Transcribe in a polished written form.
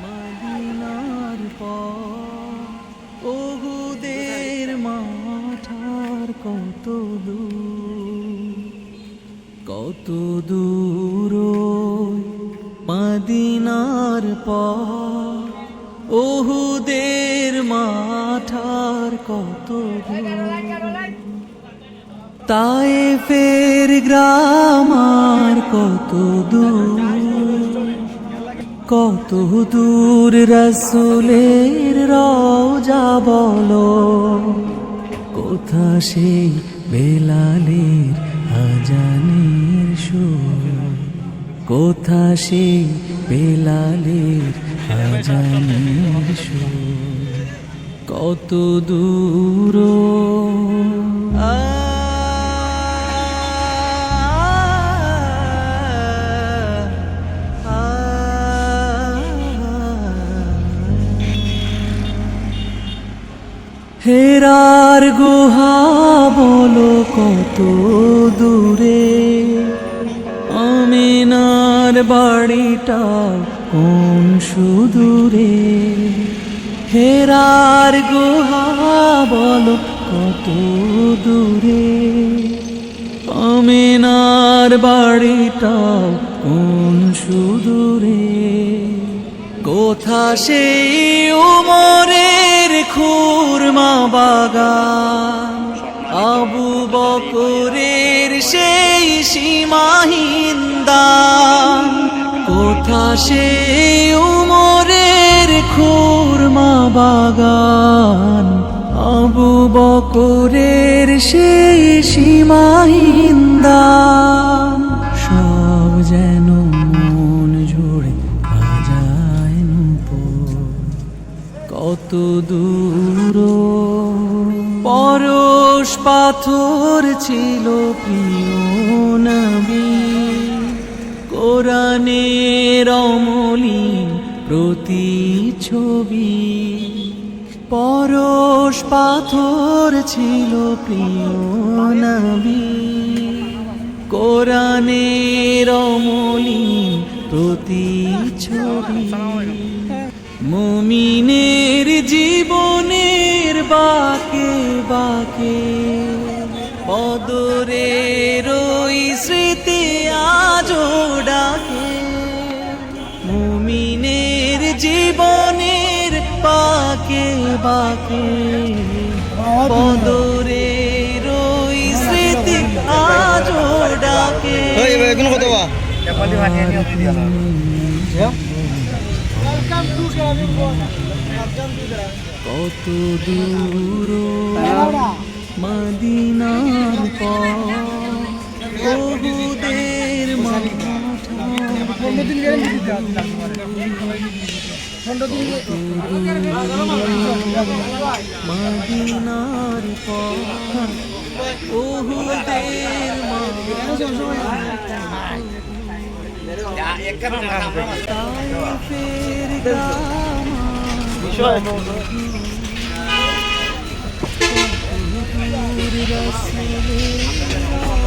মদিনার পর ওহুদের মাঠার কত দূর মদিনার পর ওহুদের মাঠার কত দূর তায়েফের গ্রাম আর কত দূর রাসূলের রওজা বলো কোথা সেই বেলালের আজানের সুর কোথা সেই বেলালের আজানের সুর কত দূর হেরার গুহা বলো কত দূরে আমিনার বাড়িটা কোন সুদূরে হেরার গুহা বলো কত দূরে আমিনার বাড়িটা কোন সুদূরে কোথা সেই উমরের খুরমা বাগান আবু বকরের সেই সীমাহীন দান কোথা সেই উমরের খুরমা বাগান আবু বকরের সেই সীমাহীন দান সব যেন মন জুড়ে বাজায় কত দূর পরশ পাথর ছিল প্রিয় নবী কোরআনের অমলিন প্রতিছবি পরশ পাথর ছিল প্রিয় নবী কোরআনের অমলিন প্রতিছবি মুমিনের জীবনের বাকে বাকে বদরের ওই স্মৃতি আজো ডাকে মুমিনের জীবনের বাকে বাকে বদরের ওই স্মৃতি আজো ডাকে কত দূর মদিনার পর ওহুদের মদিনার পর ওহুদের তায়েফের গ্রাম রাসূলের